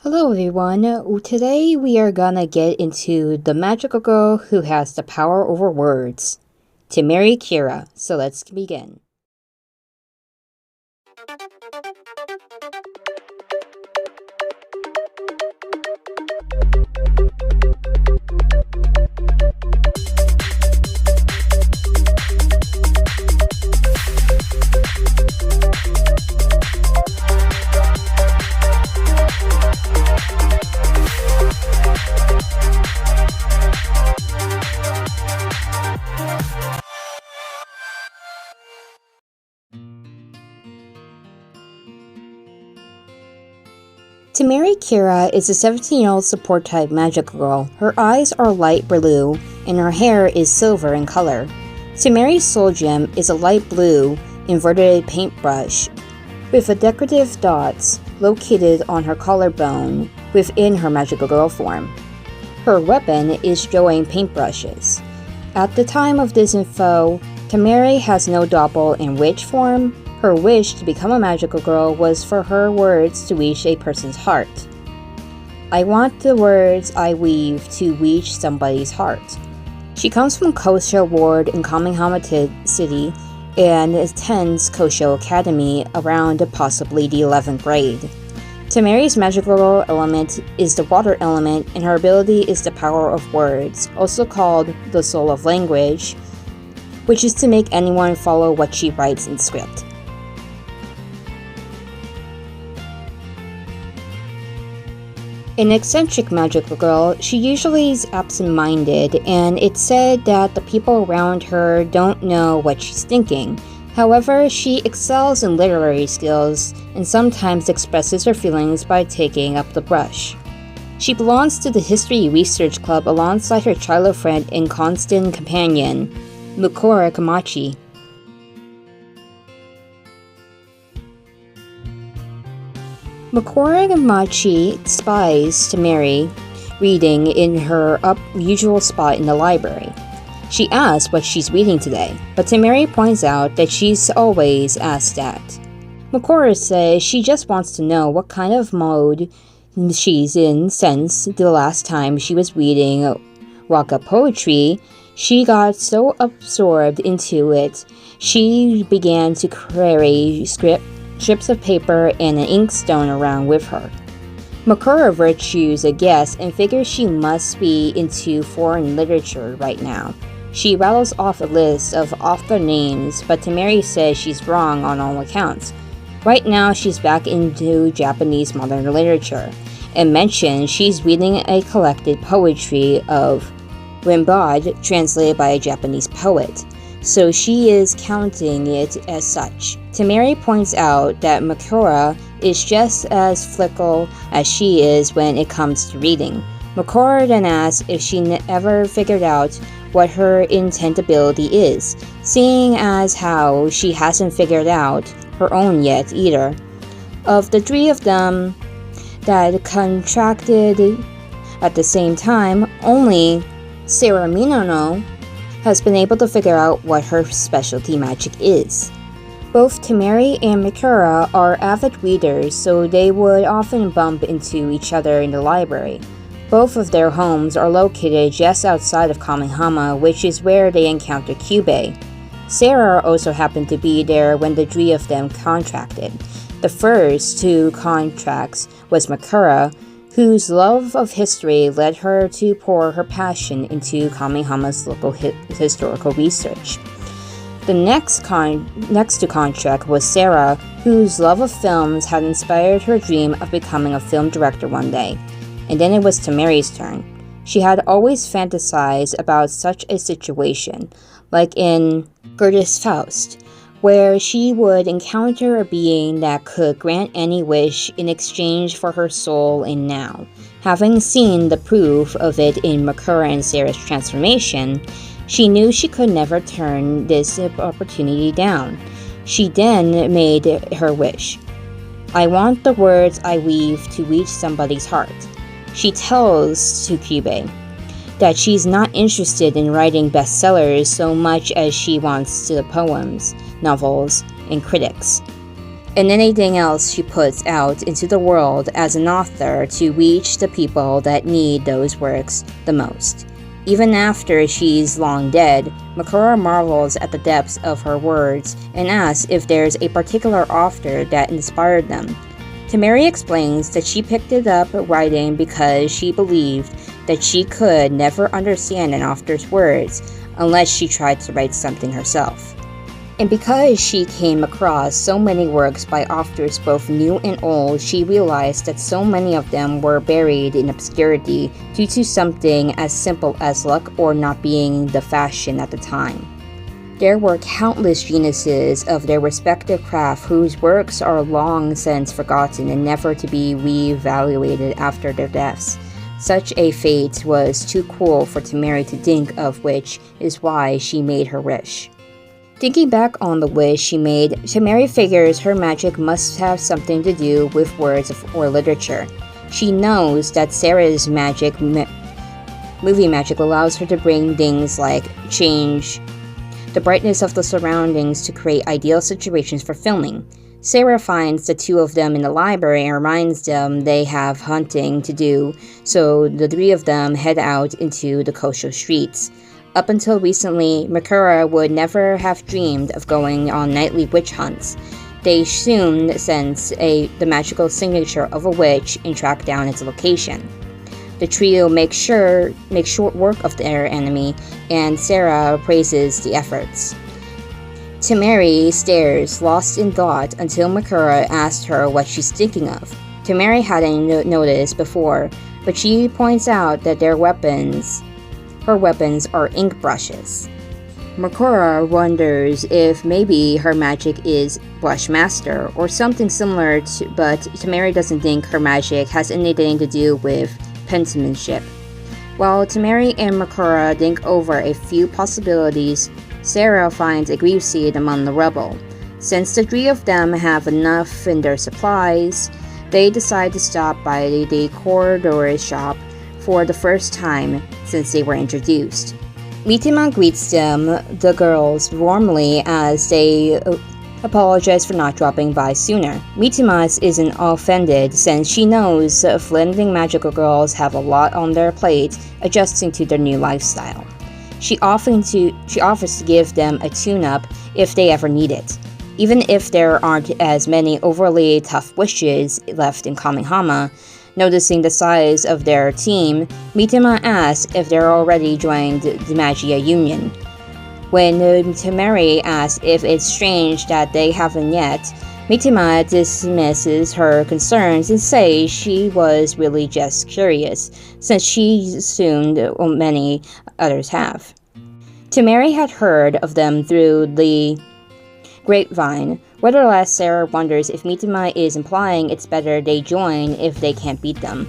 Hello everyone. Today we are gonna get into the magical girl who has the power over words, Temari Kira. So let's begin. Temari Kira is a 17-year-old support-type magical girl. Her eyes are light blue, and her hair is silver in color. Temari's soul gem is a light blue, inverted paintbrush with a decorative dots located on her collarbone within her magical girl form. Her weapon is drawing paintbrushes. At the time of this info, Temari has no doppel in witch form. Her wish to become a magical girl was for her words to reach a person's heart. I want the words I weave to reach somebody's heart. She comes from Kosho Ward in Kamehameha City and attends Kosho Academy around possibly the 11th grade. Temari's magical element is the water element, and her ability is the power of words, also called the soul of language, which is to make anyone follow what she writes in script. An eccentric magical girl, she usually is absent-minded, and it's said that the people around her don't know what she's thinking. However, she excels in literary skills and sometimes expresses her feelings by taking up the brush. She belongs to the History Research Club alongside her childhood friend and constant companion, Mukora Kamachi. Mukora Kamachi spies Temari reading in her usual spot in the library. She asks what she's reading today, but Temari points out that she's always asked that. Mukora says she just wants to know what kind of mode she's in since the last time she was reading Waka poetry. She got so absorbed into it, she began to carry strips of paper and an inkstone around with her. Mukora virtues a guess and figures she must be into foreign literature right now. She rattles off a list of author names, but Temari says she's wrong on all accounts. Right now she's back into Japanese modern literature, and mentions she's reading a collected poetry of Rimbaud translated by a Japanese poet, so she is counting it as such. Temari points out that Mukora is just as fickle as she is when it comes to reading. Mukora then asks if she ever figured out what her intent ability is, seeing as how she hasn't figured out her own yet either. Of the three of them that contracted at the same time, only Sarah Minono has been able to figure out what her specialty magic is. Both Temari and Mukora are avid readers, so they would often bump into each other in the library. Both of their homes are located just outside of Kamehameha, which is where they encounter Kyubey. Sarah also happened to be there when the three of them contracted. The first two contracts was Mukora, whose love of history led her to pour her passion into Kamehameha's local historical research. The next to contract was Sarah, whose love of films had inspired her dream of becoming a film director one day. And then it was Temari's turn. She had always fantasized about such a situation, like in Goethe's Faust, where she would encounter a being that could grant any wish in exchange for her soul in now. Having seen the proof of it in Mukora and Sarah's transformation, she knew she could never turn this opportunity down. She then made her wish. I want the words I weave to reach somebody's heart. She tells to Kyubey that she's not interested in writing bestsellers so much as she wants to the poems, novels, and critics. and anything else she puts out into the world as an author to reach the people that need those works the most. Even after she's long dead, Makura marvels at the depths of her words and asks if there's a particular author that inspired them. Temari explains that she picked it up writing because she believed that she could never understand an author's words unless she tried to write something herself. And because she came across so many works by authors both new and old, she realized that so many of them were buried in obscurity due to something as simple as luck or not being the fashion at the time. There were countless geniuses of their respective craft whose works are long since forgotten and never to be re-evaluated after their deaths. Such a fate was too cruel for Temari to think of, which is why she made her wish. Thinking back on the wish she made, Temari figures her magic must have something to do with words or literature. She knows that Sarah's movie magic allows her to bring things like change the brightness of the surroundings to create ideal situations for filming. Sarah finds the two of them in the library and reminds them they have hunting to do, so the three of them head out into the coastal streets. Up until recently, Makura would never have dreamed of going on nightly witch hunts. They soon sense the magical signature of a witch and track down its location. The trio makes short work of their enemy, and Sarah praises the efforts. Temari stares, lost in thought, until Makura asks her what she's thinking of. Temari hadn't noticed before, but she points out that her weapons are ink brushes. Makura wonders if maybe her magic is Brushmaster or something similar, but Temari doesn't think her magic has anything to do with penmanship. While Temari and Makura think over a few possibilities, Sarah finds a grief seed among the rubble. Since the three of them have enough in their supplies, they decide to stop by the corridor shop for the first time since they were introduced. Mitima greets the girls warmly as they apologize for not dropping by sooner. Mitima isn't offended since she knows fledgling magical girls have a lot on their plate adjusting to their new lifestyle. She offers to give them a tune-up if they ever need it. Even if there aren't as many overly tough wishes left in Kamihama, noticing the size of their team, Mitima asks if they're already joined the Magia Union. When Temari asks if it's strange that they haven't yet, Mitima dismisses her concerns and says she was really just curious, since she assumed many others have. Temari had heard of them through the grapevine. Nevertheless, Sarah wonders if Mitima is implying it's better they join if they can't beat them.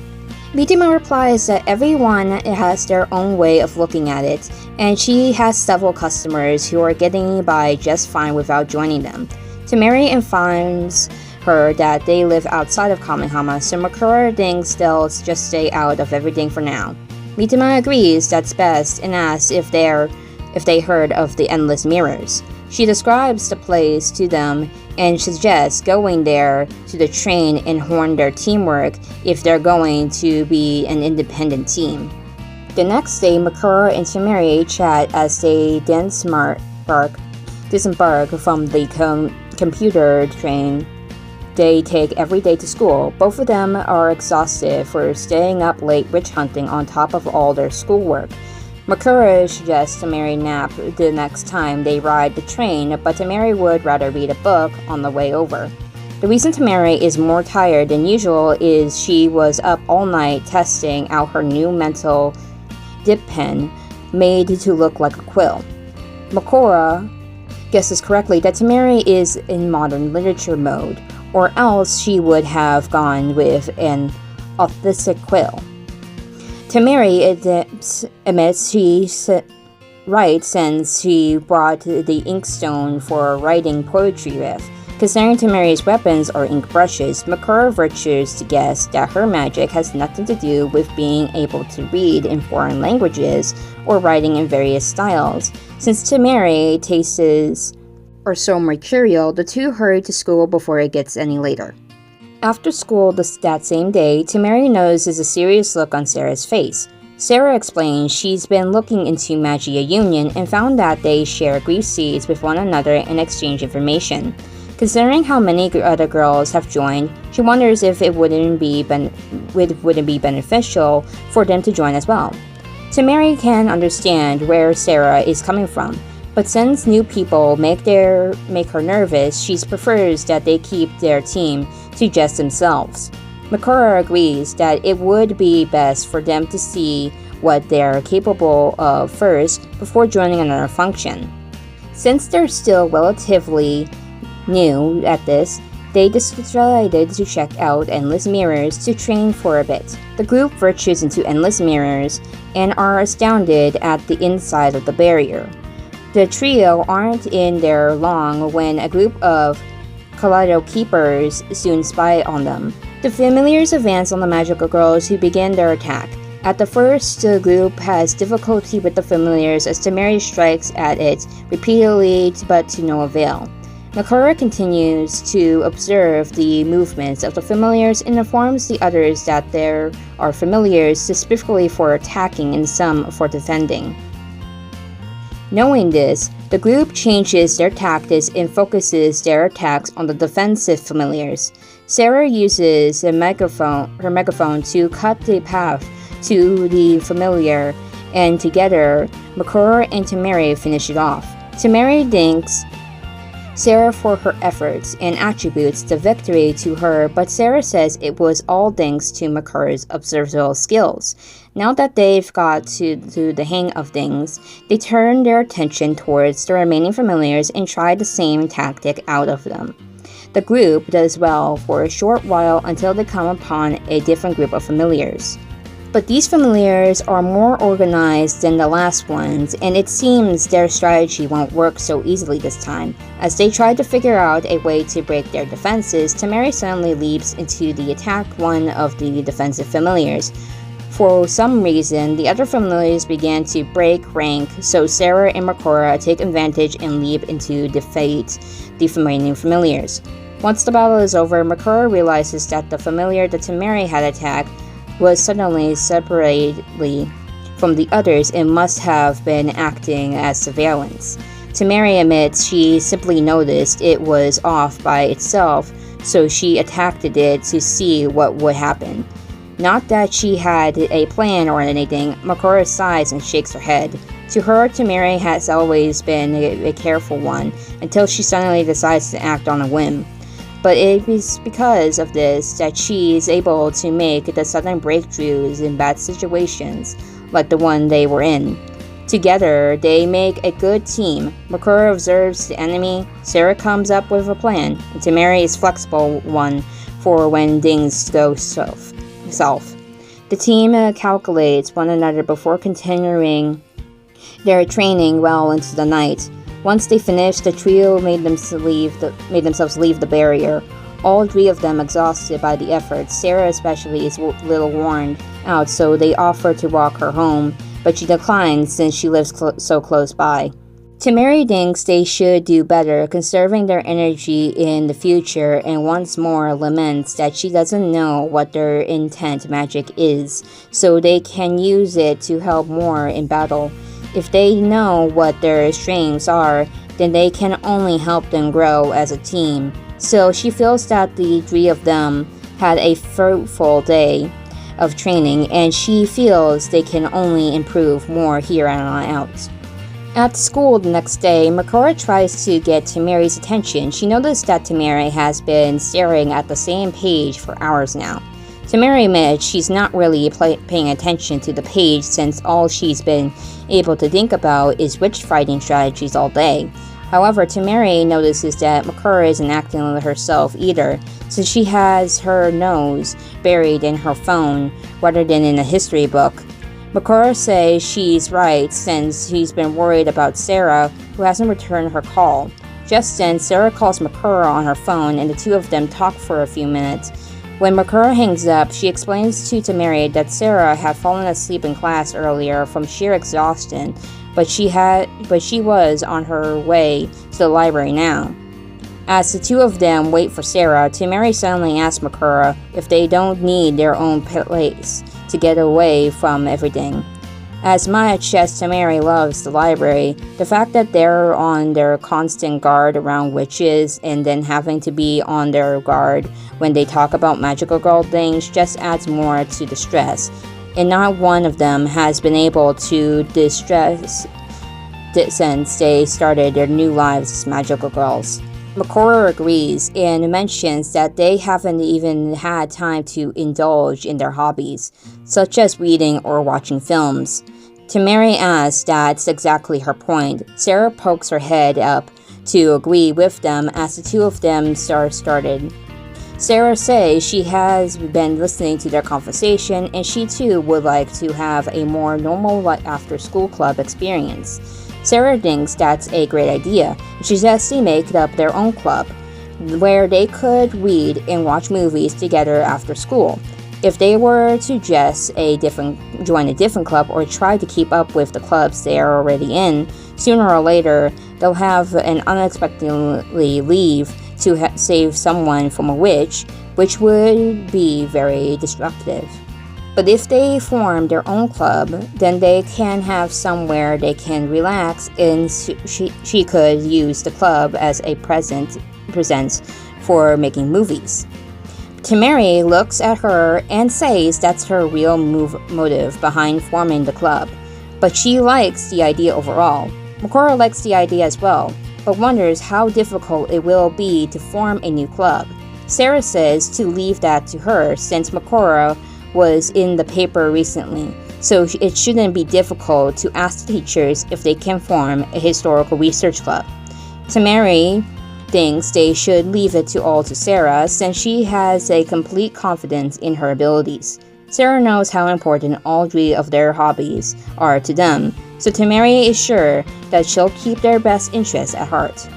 Mitima replies that everyone has their own way of looking at it, and she has several customers who are getting by just fine without joining them. Temari informs her that they live outside of Kamihama, so Makura thinks they'll just stay out of everything for now. Mitima agrees that's best and asks if they heard of the Endless Mirrors. She describes the place to them and suggests going there to the train and hone their teamwork if they're going to be an independent team. The next day, Makura and Temari chat as they disembark from the computer train they take every day to school. Both of them are exhausted for staying up late witch hunting on top of all their schoolwork. Makura suggests Temari nap the next time they ride the train, but Temari would rather read a book on the way over. The reason Temari is more tired than usual is she was up all night testing out her new mental dip pen made to look like a quill. Makura guesses correctly that Temari is in modern literature mode, or else she would have gone with an authentic quill. Temari admits she writes since she brought the inkstone for writing poetry with. Considering Temari's weapons are ink brushes, Makura ventures to guess that her magic has nothing to do with being able to read in foreign languages or writing in various styles, since Temari tastes are so mercurial, the two hurry to school before it gets any later. After school that same day, Temari notices a serious look on Sarah's face. Sarah explains she's been looking into Magia Union and found that they share grief seeds with one another and exchange information. Considering how many other girls have joined, she wonders if it wouldn't be beneficial for them to join as well. Temari can understand where Sarah is coming from, but since new people make her nervous, she prefers that they keep their team to just themselves. Makura agrees that it would be best for them to see what they're capable of first before joining another function. Since they're still relatively new at this, they decided to check out Endless Mirrors to train for a bit. The group ventures into Endless Mirrors and are astounded at the inside of the barrier. The trio aren't in there long when a group of Kaleido Keepers soon spy on them. The familiars advance on the magical girls who begin their attack. At the first, the group has difficulty with the familiars as Temari strikes at it repeatedly but to no avail. Makura continues to observe the movements of the familiars and informs the others that there are familiars specifically for attacking and some for defending. Knowing this, the group changes their tactics and focuses their attacks on the defensive familiars. Sarah uses her megaphone to cut the path to the familiar, and together, Makura and Temari finish it off. Temari thanks Sarah for her efforts and attributes the victory to her, but Sarah says it was all thanks to Makura's observable skills. Now that they've got to the hang of things, they turn their attention towards the remaining familiars and try the same tactic out of them. The group does well for a short while until they come upon a different group of familiars. But these familiars are more organized than the last ones, and it seems their strategy won't work so easily this time. As they try to figure out a way to break their defenses, Temari suddenly leaps into the attack one of the defensive familiars. For some reason, the other familiars began to break rank, so Sarah and Makura take advantage and leap into defeat the remaining familiars. Once the battle is over, Makura realizes that the familiar that Temari had attacked was suddenly separately from the others and must have been acting as surveillance. Temari admits she simply noticed it was off by itself, so she attacked it to see what would happen. Not that she had a plan or anything. Makura sighs and shakes her head. To her, Temari has always been a careful one, until she suddenly decides to act on a whim. But it is because of this that she is able to make the sudden breakthroughs in bad situations, like the one they were in. Together, they make a good team. Makura observes the enemy, Sarah comes up with a plan, and Temari is flexible one for when things go south. The team calculates one another before continuing their training well into the night. Once they finished, the trio made themselves leave the barrier. All three of them exhausted by the effort. Sarah especially is a little worn out, so they offer to walk her home, but she declines since she lives so close by. Temari thinks they should do better, conserving their energy in the future, and once more laments that she doesn't know what their intent magic is, so they can use it to help more in battle. If they know what their strengths are, then they can only help them grow as a team. So she feels that the three of them had a fruitful day of training, and she feels they can only improve more here on out. At school the next day, Makura tries to get Temari's attention. She noticed that Temari has been staring at the same page for hours now. Temari admits she's not really paying attention to the page since all she's been able to think about is witch fighting strategies all day. However, Temari notices that Makura isn't acting like herself either, since she has her nose buried in her phone rather than in a history book. Makura says she's right since she's been worried about Sarah, who hasn't returned her call. Just then, Sarah calls Makura on her phone and the two of them talk for a few minutes. When Makura hangs up, she explains to Temari that Sarah had fallen asleep in class earlier from sheer exhaustion, but she was on her way to the library now. As the two of them wait for Sarah, Temari suddenly asks Makura if they don't need their own place to get away from everything. As much as Temari loves the library, the fact that they're on their constant guard around witches and then having to be on their guard when they talk about magical girl things just adds more to the stress, and not one of them has been able to distress since they started their new lives as magical girls. Makura agrees and mentions that they haven't even had time to indulge in their hobbies, such as reading or watching films. Temari asks that's exactly her point. Sarah pokes her head up to agree with them as the two of them started. Sarah says she has been listening to their conversation and she too would like to have a more normal after-school club experience. Sarah thinks that's a great idea, and suggests they make up their own club, where they could read and watch movies together after school. If they were to join a different club or try to keep up with the clubs they are already in, sooner or later they'll have an unexpectedly leave to save someone from a witch, which would be very disruptive. But if they form their own club, then they can have somewhere they can relax, and she could use the club as a present for making movies. Temari looks at her and says that's her real motive behind forming the club, but she likes the idea overall. Makura likes the idea as well, but wonders how difficult it will be to form a new club. Sarah says to leave that to her since Makura was in the paper recently, so it shouldn't be difficult to ask the teachers if they can form a historical research club. Temari thinks they should leave it all to Sarah since she has a complete confidence in her abilities. Sarah knows how important all three of their hobbies are to them, so Temari is sure that she'll keep their best interests at heart.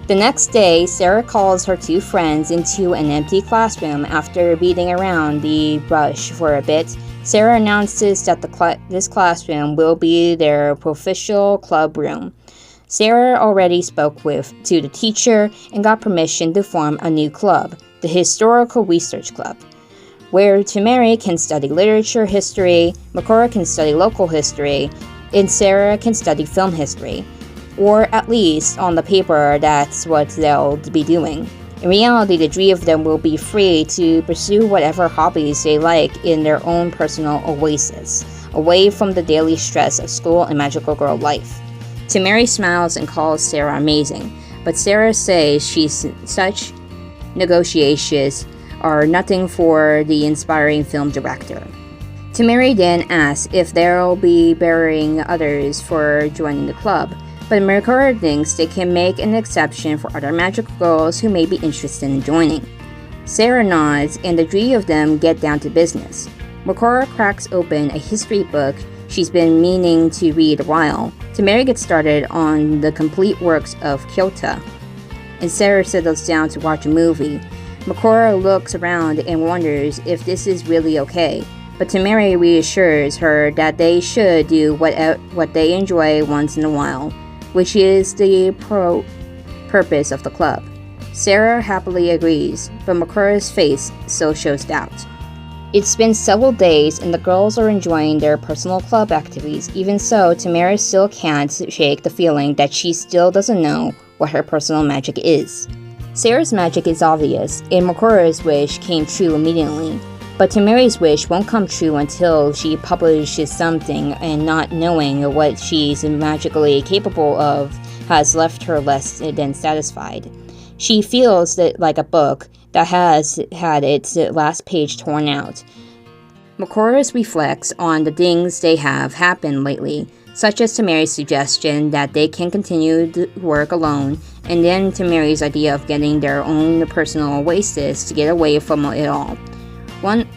The next day, Sarah calls her two friends into an empty classroom after beating around the bush for a bit. Sarah announces that this classroom will be their official club room. Sarah already spoke to the teacher and got permission to form a new club, the Historical Research Club, where Temari can study literature history, Makura can study local history, and Sarah can study film history. Or at least on the paper, that's what they'll be doing. In reality, the three of them will be free to pursue whatever hobbies they like in their own personal oasis, away from the daily stress of school and magical girl life. Temari smiles and calls Sarah amazing, but Sarah says such negotiations are nothing for the inspiring film director. Temari then asks if they'll be burying others for joining the club, but Makura thinks they can make an exception for other magical girls who may be interested in joining. Sarah nods, and the three of them get down to business. Makura cracks open a history book she's been meaning to read a while. Temari gets started on the complete works of Kyoto, and Sarah settles down to watch a movie. Makura looks around and wonders if this is really okay, but Temari reassures her that they should do what they enjoy once in a while, which is the purpose of the club. Sarah happily agrees, but Makura's face still shows doubt. It's been several days and the girls are enjoying their personal club activities. Even so, Temari still can't shake the feeling that she still doesn't know what her personal magic is. Sarah's magic is obvious, and Makura's wish came true immediately. But Temari's wish won't come true until she publishes something, and not knowing what she's magically capable of has left her less than satisfied. She feels that like a book that has had its last page torn out. Makura reflects on the things they have happened lately, such as Temari's suggestion that they can continue to work alone, and then Temari's idea of getting their own personal oasis to get away from it all.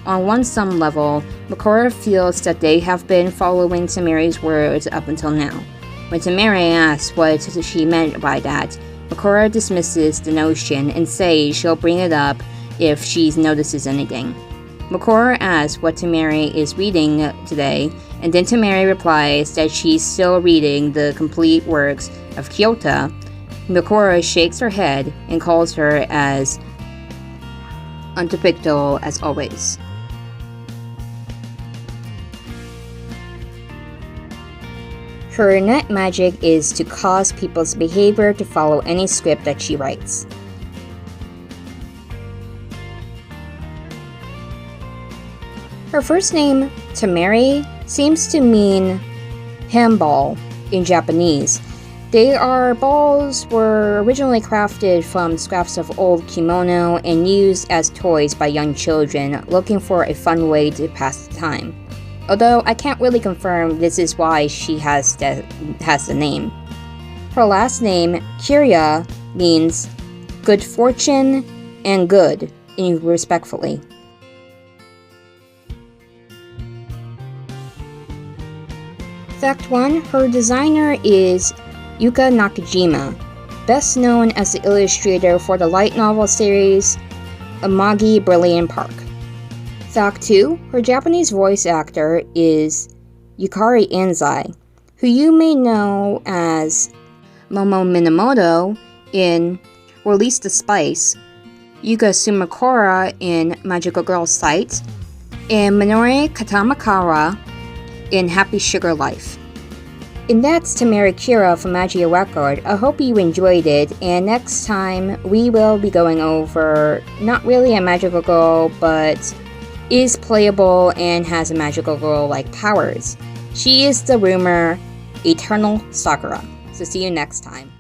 On some level, Makura feels that they have been following Temari's words up until now. When Temari asks what she meant by that, Makura dismisses the notion and says she'll bring it up if she notices anything. Makora asks what Temari is reading today, and then Temari replies that she's still reading the complete works of Kyoto. Makora shakes her head and calls her as untypical as always. Her net magic is to cause people's behavior to follow any script that she writes. Her first name, Temari, seems to mean handball in Japanese. Balls were originally crafted from scraps of old kimono and used as toys by young children looking for a fun way to pass the time. Although I can't really confirm this is why she has the name. Her last name, Kirya, means good fortune and good, respectfully. Fact 1. Her designer is Yuka Nakajima, best known as the illustrator for the light novel series Amagi Brilliant Park. Fact 2. Her Japanese voice actor is Yukari Anzai, who you may know as Momo Minamoto in Release the Spice, Yuka Sumakura in Magical Girl Sight, and Minori Katamakara in Happy Sugar Life. And that's Temari Kira from Magia Record. I hope you enjoyed it, and next time we will be going over not really a magical girl, but is playable and has a magical girl-like powers. She is the rumor Eternal Sakura. So see you next time.